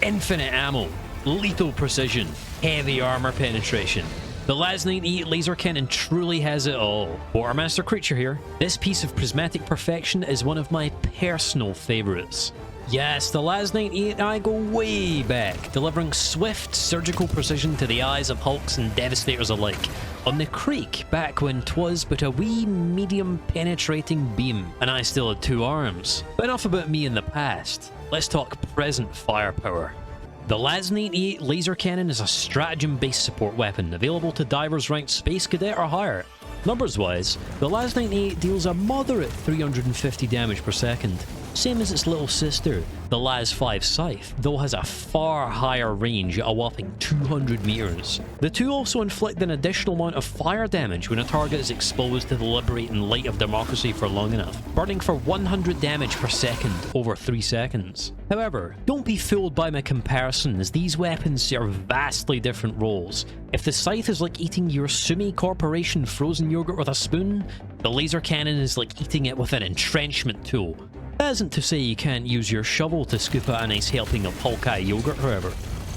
Infinite ammo, lethal precision, heavy armor penetration. The LAS-98 laser cannon truly has it all. Quartermaster Creature here. This piece of prismatic perfection is one of my personal favorites. Yes, the LAS-98 and I go way back, delivering swift, surgical precision to the eyes of Hulks and Devastators alike. On the creek, back when 'twas but a wee medium penetrating beam, and I still had 2 arms. But enough about me in the past. Let's talk present firepower. The LAS-98 laser cannon is a stratagem-based support weapon available to divers ranked Space Cadet or higher. Numbers-wise, the LAS-98 deals a moderate 350 damage per second, same as its little sister, the LAS-5 Scythe, though has a far higher range at a whopping 200 meters. The two also inflict an additional amount of fire damage when a target is exposed to the liberating light of democracy for long enough, burning for 100 damage per second over 3 seconds. However, don't be fooled by my comparison, as these weapons serve vastly different roles. If the Scythe is like eating your Sumi Corporation frozen yogurt with a spoon, the laser cannon is like eating it with an entrenchment tool. That isn't to say you can't use your shovel to scoop out a nice helping of Hawkeye yogurt, however.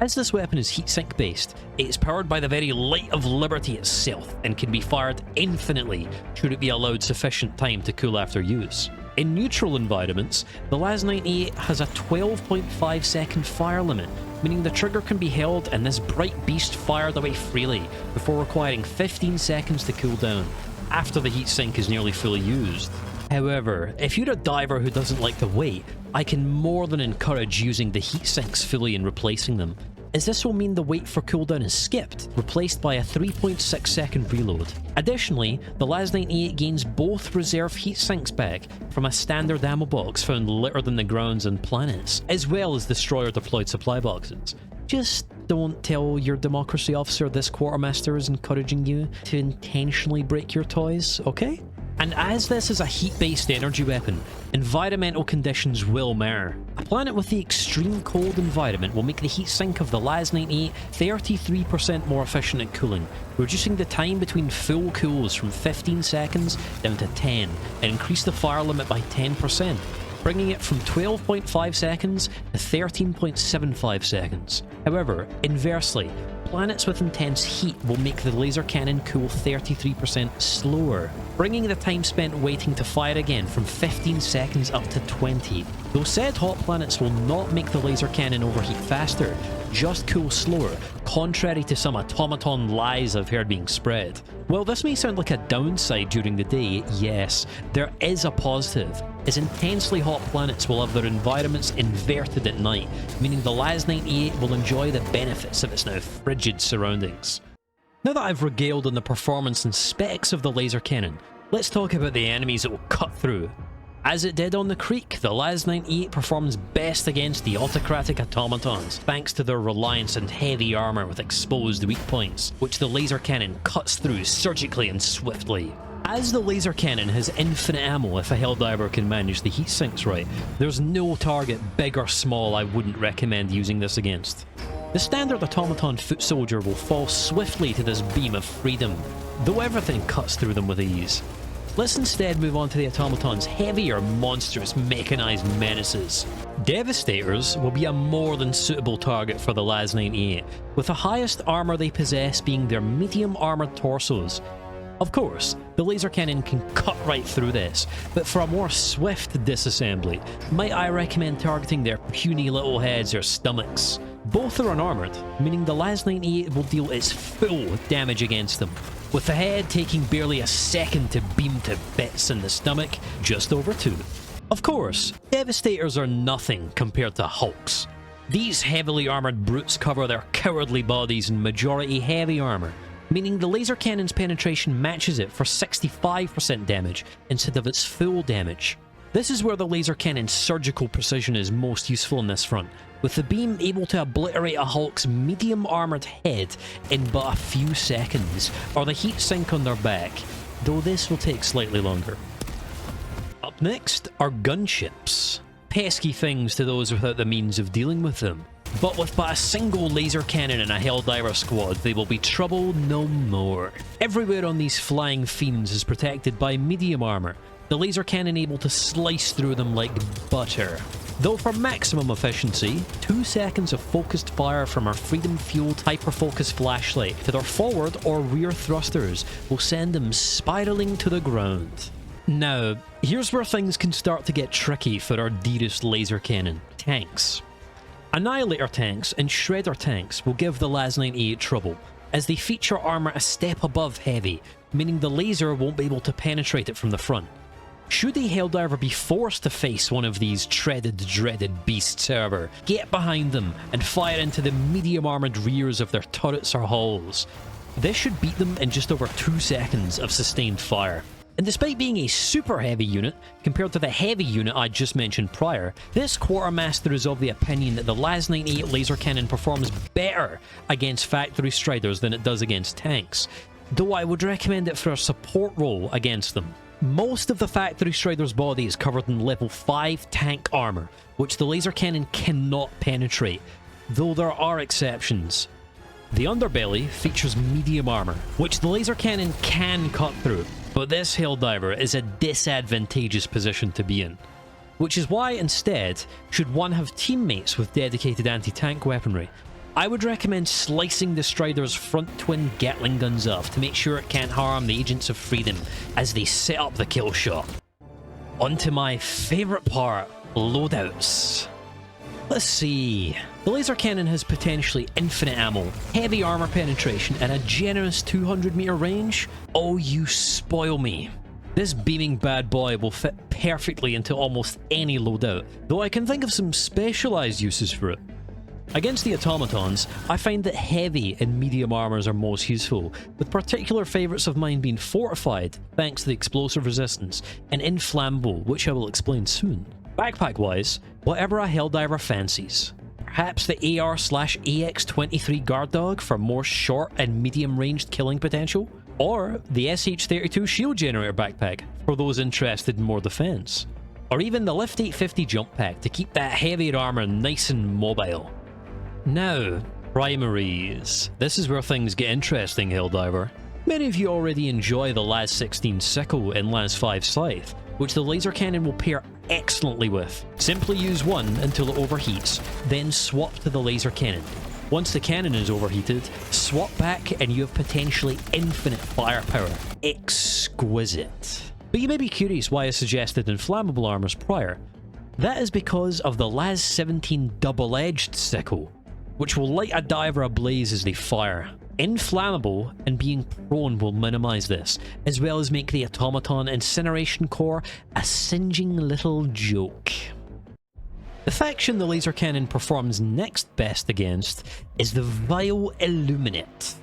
As this weapon is heatsink based, it is powered by the very light of liberty itself and can be fired infinitely should it be allowed sufficient time to cool after use. In neutral environments, the LAS-98 has a 12.5 second fire limit, meaning the trigger can be held and this bright beast fired away freely before requiring 15 seconds to cool down, after the heatsink is nearly fully used. However, if you're a diver who doesn't like to wait, I can more than encourage using the heatsinks fully and replacing them, as this will mean the wait for cooldown is skipped, replaced by a 3.6 second reload. Additionally, the LAS-98 gains both reserve heatsinks back from a standard ammo box found littered in the grounds and planets, as well as destroyer deployed supply boxes. Just don't tell your democracy officer this quartermaster is encouraging you to intentionally break your toys, okay? And as this is a heat-based energy weapon, environmental conditions will matter. A planet with the extreme cold environment will make the heatsink of the LAS-98 33% more efficient at cooling, reducing the time between full cools from 15 seconds down to 10, and increase the fire limit by 10%, bringing it from 12.5 seconds to 13.75 seconds. However, inversely, planets with intense heat will make the laser cannon cool 33% slower, bringing the time spent waiting to fire again from 15 seconds up to 20. Though said hot planets will not make the laser cannon overheat faster, just cool slower, contrary to some automaton lies I've heard being spread. While this may sound like a downside during the day, yes, there is a positive, as intensely hot planets will have their environments inverted at night, meaning the LAS-98 will enjoy the benefits of its now frigid surroundings. Now that I've regaled on the performance and specs of the laser cannon, let's talk about the enemies it will cut through. As it did on the creek, the LAS-98 performs best against the autocratic automatons, thanks to their reliance on heavy armor with exposed weak points, which the laser cannon cuts through surgically and swiftly. As the laser cannon has infinite ammo if a helldiver can manage the heat sinks right, there's no target, big or small, I wouldn't recommend using this against. The standard automaton foot soldier will fall swiftly to this beam of freedom, though everything cuts through them with ease. Let's instead move on to the automaton's heavier, monstrous, mechanized menaces. Devastators will be a more than suitable target for the LAS-98, with the highest armor they possess being their medium armored torsos. Of course, the laser cannon can cut right through this, but for a more swift disassembly, might I recommend targeting their puny little heads or stomachs. Both are unarmored, meaning the LAS-98 will deal its full damage against them, with the head taking barely a second to beam to bits and the stomach just over 2. Of course, Devastators are nothing compared to Hulks. These heavily armored brutes cover their cowardly bodies in majority heavy armor, meaning the laser cannon's penetration matches it for 65% damage instead of its full damage. This is where the laser cannon's surgical precision is most useful in this front, with the beam able to obliterate a Hulk's medium armored head in but a few seconds, or the heat sink on their back, though this will take slightly longer. Up next are gunships. Pesky things to those without the means of dealing with them. But with but a single laser cannon and a Helldiver squad, they will be trouble no more. Everywhere on these flying fiends is protected by medium armor, the laser cannon able to slice through them like butter. Though for maximum efficiency, 2 seconds of focused fire from our freedom-fueled hyper-focus flashlight to their forward or rear thrusters will send them spiraling to the ground. Now, here's where things can start to get tricky for our dearest laser cannon, tanks. Annihilator tanks and Shredder tanks will give the LAZ-98 trouble, as they feature armor a step above heavy, meaning the laser won't be able to penetrate it from the front. Should a Helldiver be forced to face one of these dreaded beasts, however, get behind them and fire into the medium armoured rears of their turrets or hulls. This should beat them in just over 2 seconds of sustained fire. And despite being a super heavy unit, compared to the heavy unit I just mentioned prior, this Quartermaster is of the opinion that the LAZ-98 laser cannon performs better against factory striders than it does against tanks, though I would recommend it for a support role against them. Most of the factory strider's body is covered in level 5 tank armor, which the laser cannon cannot penetrate, though there are exceptions. The underbelly features medium armor, which the laser cannon can cut through, but this Helldiver is a disadvantageous position to be in. Which is why instead, should one have teammates with dedicated anti-tank weaponry, I would recommend slicing the Strider's front twin Gatling guns off to make sure it can't harm the Agents of Freedom as they set up the kill shot. On to my favourite part, loadouts. Let's see. The laser cannon has potentially infinite ammo, heavy armor penetration, and a generous 200 meter range. Oh, you spoil me. This beaming bad boy will fit perfectly into almost any loadout, though I can think of some specialised uses for it. Against the Automatons, I find that heavy and medium armors are most useful, with particular favourites of mine being fortified, thanks to the explosive resistance, and inflammable, which I will explain soon. Backpack-wise, whatever a Helldiver fancies. Perhaps the AR/AX-23 Guard Dog for more short and medium-ranged killing potential? Or the SH-32 Shield Generator backpack for those interested in more defense? Or even the Lift 850 Jump Pack to keep that heavier armor nice and mobile? Now, primaries. This is where things get interesting, Helldiver. Many of you already enjoy the LAZ-16 Sickle and LAZ-5 Scythe, which the laser cannon will pair excellently with. Simply use one until it overheats, then swap to the laser cannon. Once the cannon is overheated, swap back and you have potentially infinite firepower. Exquisite. But you may be curious why I suggested inflammable armors prior. That is because of the LAZ-17 Double-Edged Sickle, which will light a diver ablaze as they fire. Inflammable and being prone will minimize this, as well as make the Automaton Incineration Core a singeing little joke. The faction the laser cannon performs next best against is the vile Illuminate.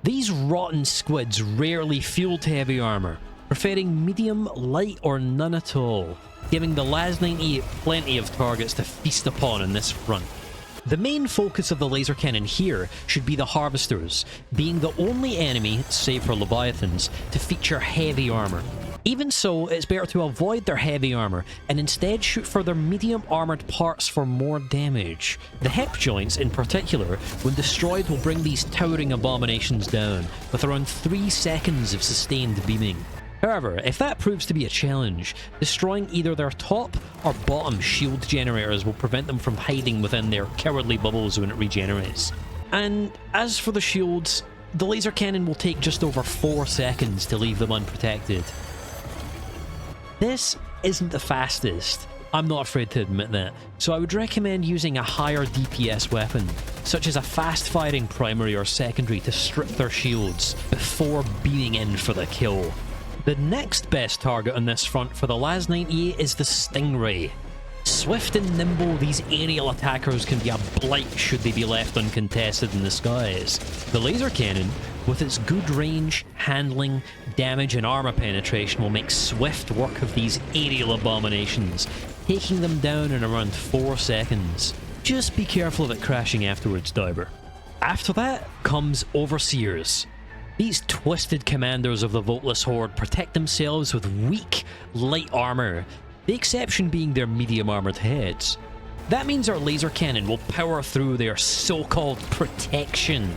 These rotten squids rarely field heavy armor, preferring medium, light or none at all, giving the LAZ-98 plenty of targets to feast upon in this front. The main focus of the laser cannon here should be the Harvesters, being the only enemy, save for Leviathans, to feature heavy armor. Even so, it's better to avoid their heavy armor and instead shoot for their medium armored parts for more damage. The hip joints in particular, when destroyed, will bring these towering abominations down, with around 3 seconds of sustained beaming. However, if that proves to be a challenge, destroying either their top or bottom shield generators will prevent them from hiding within their cowardly bubbles when it regenerates. And as for the shields, the laser cannon will take just over 4 seconds to leave them unprotected. This isn't the fastest, I'm not afraid to admit that, so I would recommend using a higher DPS weapon, such as a fast-firing primary or secondary to strip their shields before beaming in for the kill. The next best target on this front for the LAZ-98 is the Stingray. Swift and nimble, these aerial attackers can be a blight should they be left uncontested in the skies. The laser cannon, with its good range, handling, damage and armor penetration, will make swift work of these aerial abominations, taking them down in around 4 seconds. Just be careful of it crashing afterwards, Diver. After that comes Overseers. These twisted commanders of the Voteless Horde protect themselves with weak, light armor, the exception being their medium-armored heads. That means our laser cannon will power through their so-called protection.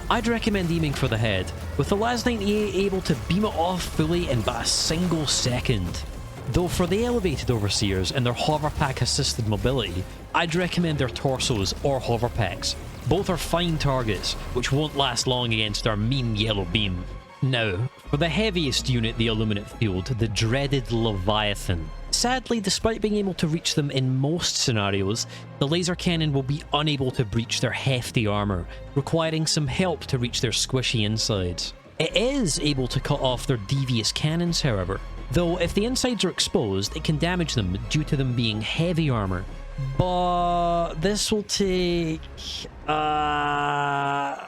I'd recommend aiming for the head, with the LAZ-98 able to beam it off fully in but a single second. Though for the elevated overseers and their hoverpack assisted mobility, I'd recommend their torsos or hoverpacks. Both are fine targets, which won't last long against our mean yellow beam. Now, for the heaviest unit the Illuminate field, the dreaded Leviathan. Sadly, despite being able to reach them in most scenarios, the laser cannon will be unable to breach their hefty armor, requiring some help to reach their squishy insides. It is able to cut off their devious cannons, however, though if the insides are exposed, it can damage them due to them being heavy armor. But this will take a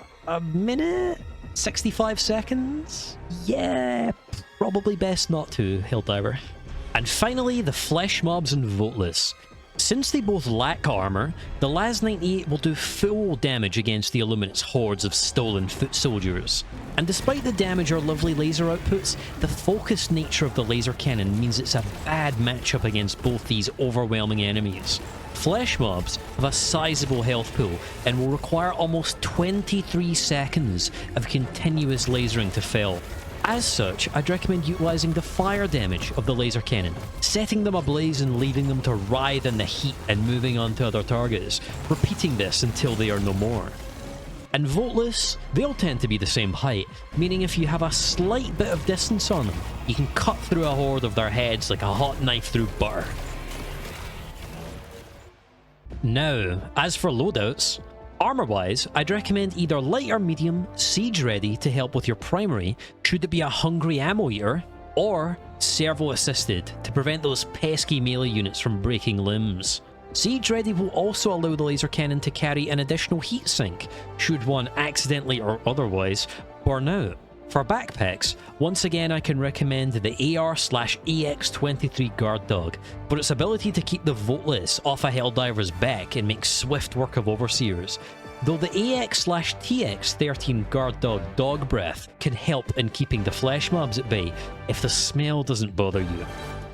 minute? 65 seconds? Yeah, probably best not to, Helldiver. And finally, the Flesh Mobs and Voltless. Since they both lack armor, the Las-98 will do full damage against the Illuminate's hordes of stolen foot soldiers. And despite the damage or lovely laser outputs, the focused nature of the laser cannon means it's a bad matchup against both these overwhelming enemies. Flesh Mobs have a sizable health pool and will require almost 23 seconds of continuous lasering to fell. As such, I'd recommend utilising the fire damage of the laser cannon, setting them ablaze and leaving them to writhe in the heat and moving on to other targets, repeating this until they are no more. And Voltless, they'll tend to be the same height, meaning if you have a slight bit of distance on them, you can cut through a horde of their heads like a hot knife through butter. Now, as for loadouts, armor-wise, I'd recommend either light or medium, siege-ready to help with your primary, should it be a hungry ammo eater, or servo-assisted to prevent those pesky melee units from breaking limbs. Siege-ready will also allow the laser cannon to carry an additional heat sink, should one accidentally or otherwise burn out. For backpacks, once again I can recommend the AR/AX-23 Guard Dog, for its ability to keep the Voltless off a Helldiver's back and make swift work of Overseers, though the AX/TX-13 Guard Dog Dog Breath can help in keeping the Flesh Mobs at bay if the smell doesn't bother you.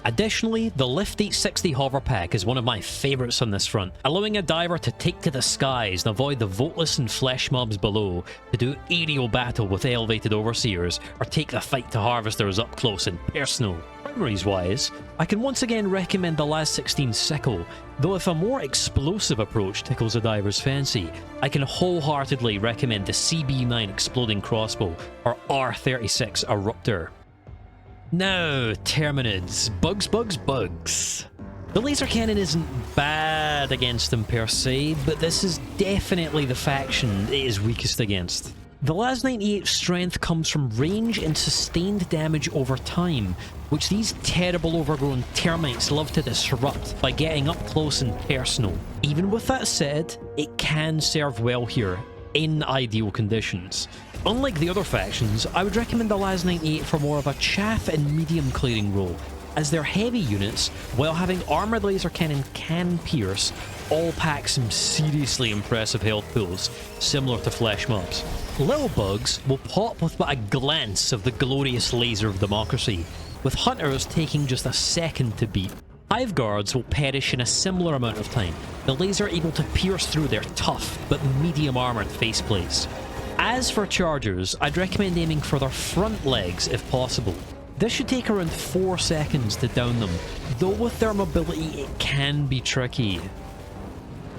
Additionally, the Lift 860 Hoverpack is one of my favourites on this front, allowing a diver to take to the skies and avoid the Voltless and Flesh Mobs below to do aerial battle with elevated Overseers or take the fight to Harvesters up close and personal. Primaries wise, I can once again recommend the Las-16 Sickle, though if a more explosive approach tickles a diver's fancy, I can wholeheartedly recommend the CB9 Exploding Crossbow or R36 Eruptor. Now, Terminids. Bugs. The laser cannon isn't bad against them per se, but this is definitely the faction it is weakest against. The Las-98's strength comes from range and sustained damage over time, which these terrible overgrown termites love to disrupt by getting up close and personal. Even with that said, it can serve well here, in ideal conditions. Unlike the other factions, I would recommend the Las-98 for more of a chaff and medium clearing role, as their heavy units, while having armoured laser cannon can pierce, all pack some seriously impressive health pools, similar to Flesh Mobs. Little bugs will pop with but a glance of the glorious laser of democracy, with hunters taking just a second to beat. Hive guards will perish in a similar amount of time, the laser able to pierce through their tough but medium armoured faceplates. As for chargers, I'd recommend aiming for their front legs if possible. This should take around 4 seconds to down them, though with their mobility it can be tricky.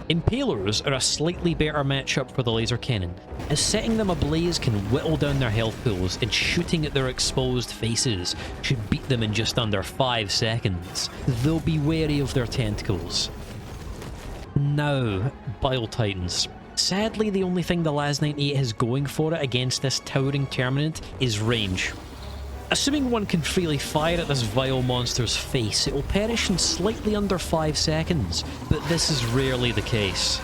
Impalers are a slightly better matchup for the laser cannon, as setting them ablaze can whittle down their health pools and shooting at their exposed faces should beat them in just under 5 seconds, though be wary of their tentacles. Now, Bile Titans. Sadly, the only thing the Las-98 has going for it against this towering Terminid is range. Assuming one can freely fire at this vile monster's face, it will perish in slightly under 5 seconds, but this is rarely the case.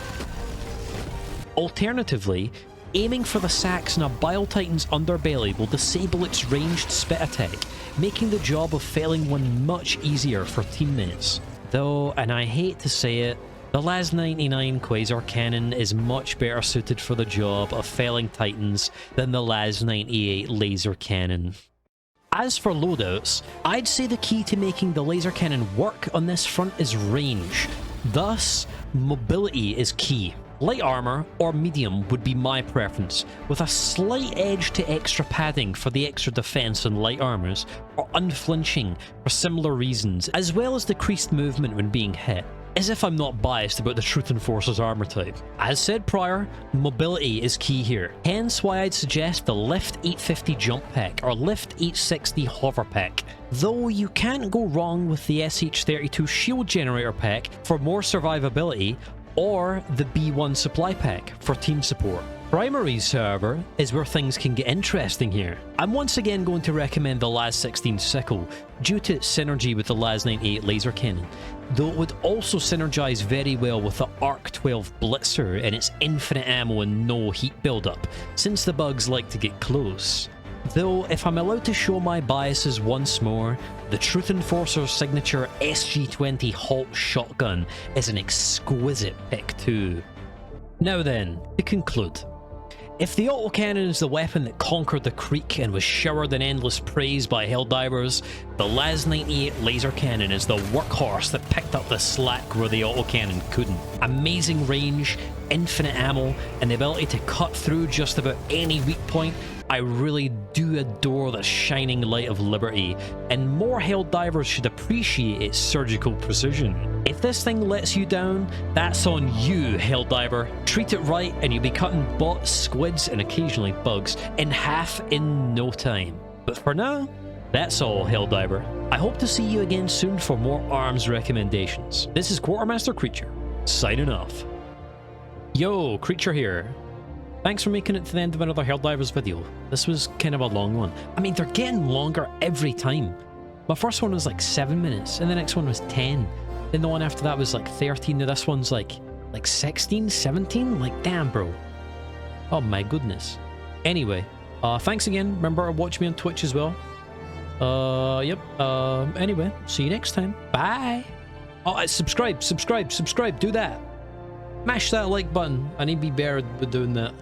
Alternatively, aiming for the sacks in a Bile Titan's underbelly will disable its ranged spit attack, making the job of felling one much easier for teammates. Though, and I hate to say it, the Las-99 Quasar Cannon is much better suited for the job of felling Titans than the Las-98 Laser Cannon. As for loadouts, I'd say the key to making the laser cannon work on this front is range. Thus, mobility is key. Light armor or medium would be my preference, with a slight edge to extra padding for the extra defense on light armors, or unflinching for similar reasons, as well as decreased movement when being hit. As if I'm not biased about the Truth Enforcer's armor type. As said prior, mobility is key here, hence why I'd suggest the Lift 850 Jump Pack or Lift 860 Hover Pack. Though you can't go wrong with the SH32 Shield Generator Pack for more survivability, or the B1 Supply Pack for team support. Primaries, however, is where things can get interesting here. I'm once again going to recommend the LAS-16 Sickle due to its synergy with the LAS-98 laser cannon, though it would also synergize very well with the ARC-12 Blitzer and its infinite ammo and no heat buildup, since the bugs like to get close. Though, if I'm allowed to show my biases once more, the Truth Enforcer's signature SG-20 Halt Shotgun is an exquisite pick too. Now then, to conclude. If the autocannon is the weapon that conquered the creek and was showered in endless praise by Helldivers, the LAS-98 laser cannon is the workhorse that picked up the slack where the autocannon couldn't. Amazing range, infinite ammo, and the ability to cut through just about any weak point. I really do adore the shining light of liberty, and more Helldivers should appreciate its surgical precision. If this thing lets you down, that's on you, Helldiver. Treat it right and you'll be cutting bots, squids, and occasionally bugs in half in no time. But for now, that's all, Helldiver. I hope to see you again soon for more arms recommendations. This is Quartermaster Creature, signing off. Yo, Creature here. Thanks for making it to the end of another Helldivers video. This was kind of a long one. I mean, they're getting longer every time. My first one was like 7 minutes, and the next one was 10. Then the one after that was like 13, now this one's like 16, 17? Like, damn, bro. Oh my goodness. Anyway, thanks again. Remember to watch me on Twitch as well. Yep. Anyway, see you next time. Bye. Oh, subscribe. Do that. Mash that like button. I need to be better with doing that.